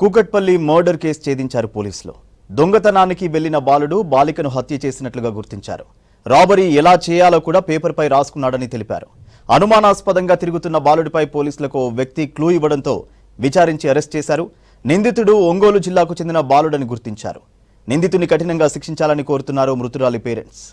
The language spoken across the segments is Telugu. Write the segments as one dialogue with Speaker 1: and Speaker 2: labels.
Speaker 1: కూకట్పల్లి మర్డర్ కేసు ఛేదించారు పోలీసులు. దొంగతనానికి వెళ్లిన బాలుడు బాలికను హత్య చేసినట్లుగా గుర్తించారు. రాబరీ ఎలా చేయాలో కూడా పేపర్పై రాసుకున్నాడని తెలిపారు. అనుమానాస్పదంగా తిరుగుతున్న బాలుడిపై పోలీసులకు ఓ వ్యక్తి క్లూ ఇవ్వడంతో విచారించి అరెస్ట్ చేశారు. నిందితుడు ఒంగోలు జిల్లాకు చెందిన బాలుడని గుర్తించారు. నిందితుని కఠినంగా శిక్షించాలని కోరుతున్నారు మృతురాలి పేరెంట్స్.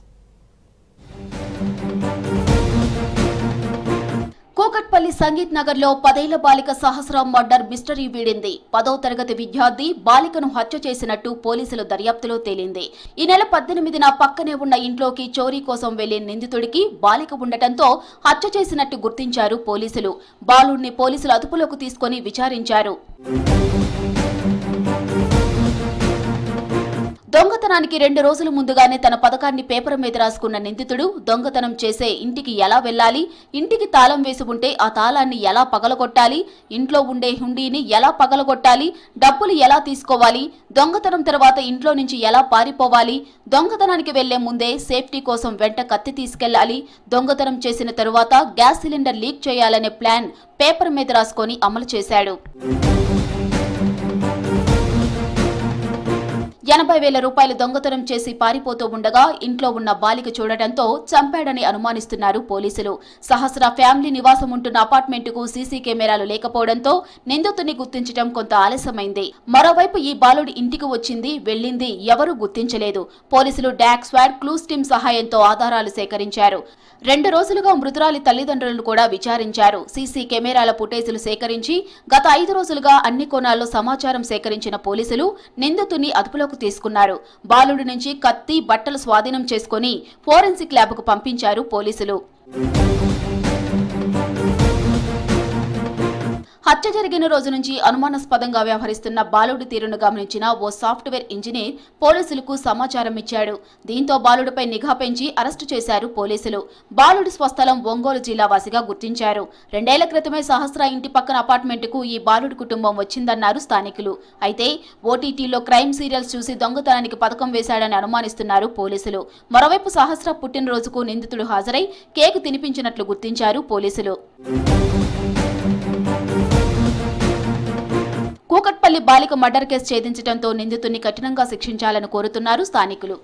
Speaker 2: కూకట్పల్లి సంగీత్ నగర్ లో 10 ఏళ్ల బాలిక సహస్ర మర్డర్ మిస్టరీ వీడింది. 10వ తరగతి విద్యార్థి బాలికను హత్య చేసినట్టు పోలీసుల దర్యాప్తులో తేలింది. ఈ నెల 18న పక్కనే ఉన్న ఇంట్లోకి చోరీ కోసం వెళ్లే నిందితుడికి బాలిక ఉండటంతో హత్య చేసినట్టు గుర్తించారు పోలీసులు. బాలుడిని పోలీసులు అదుపులోకి తీసుకుని విచారించారు. దొంగతనానికి 2 రోజుల ముందుగానే తన పథకాన్ని పేపర్ మీద రాసుకున్న నిందితుడు దొంగతనం చేసే ఇంటికి ఎలా వెళ్లాలి, ఇంటికి తాళం వేసి ఉంటే ఆ తాళాన్ని ఎలా పగలగొట్టాలి, ఇంట్లో ఉండే హుండీని ఎలా పగలగొట్టాలి, డబ్బులు ఎలా తీసుకోవాలి, దొంగతనం తర్వాత ఇంట్లో నుంచి ఎలా పారిపోవాలి, దొంగతనానికి వెళ్లే ముందే సేఫ్టీ కోసం వెంట కత్తి తీసుకెళ్లాలి, దొంగతనం చేసిన తరువాత గ్యాస్ సిలిండర్ లీక్ చేయాలనే ప్లాన్ పేపర్ మీద రాసుకొని అమలు చేశాడు. 80,000 రూపాయలు దొంగతనం చేసి పారిపోతూ ఉండగా ఇంట్లో ఉన్న బాలిక చూడటంతో చంపాడని అనుమానిస్తున్నారు పోలీసులు. సహస్ర ఫ్యామిలీ నివాసం ఉంటున్న అపార్ట్మెంటుకు సీసీ కెమెరాలు లేకపోవడంతో నిందితుడిని గుర్తించడం కొంత ఆలస్యమైంది. మరోవైపు ఈ బాలుడి ఇంటికి వచ్చింది వెళ్లింది ఎవరూ గుర్తించలేదు. పోలీసులు డాగ్ స్క్వాడ్, క్లూస్ టీమ్ సహాయంతో ఆధారాలు సేకరించారు. 2 రోజులుగా మృతురాలి తల్లిదండ్రులను కూడా విచారించారు. సీసీ కెమెరాల ఫుటేజీలు సేకరించి గత 5 రోజులుగా అన్ని కోణాల్లో సమాచారం సేకరించిన పోలీసులు నిందితుడిని అదుపులోకి తీసుకున్నారు. బాలుడి నుంచి కత్తి, బట్టలు స్వాధీనం చేసుకుని ఫోరెన్సిక్ ల్యాబ్కు పంపించారు పోలీసులు. హత్య జరిగిన రోజు నుంచి అనుమానాస్పదంగా వ్యవహరిస్తున్న బాలుడి తీరును గమనించిన ఓ సాఫ్ట్వేర్ ఇంజనీర్ పోలీసులకు సమాచారం ఇచ్చాడు. దీంతో బాలుడిపై నిఘా పెంచి అరెస్టు చేశారు పోలీసులు. బాలుడి స్వస్థలం ఒంగోలు జిల్లా వాసిగా గుర్తించారు. 2 ఏళ్ల క్రితమే సహస్ర ఇంటి పక్కన అపార్ట్మెంటుకు ఈ బాలుడి కుటుంబం వచ్చిందన్నారు స్థానికులు. అయితే ఓటీటీలో క్రైమ్ సీరియల్స్ చూసి దొంగతనానికి పథకం వేశాడని అనుమానిస్తున్నారు పోలీసులు. మరోవైపు సహస్ర పుట్టినరోజుకు నిందితుడు హాజరై కేకు తినిపించినట్లు గుర్తించారు పోలీసులు. కూకట్పల్లి బాలిక మర్డర్ కేసు ఛేదించడంతో నిందితుడిని కఠినంగా శిక్షించాలని కోరుతున్నారు స్థానికులు.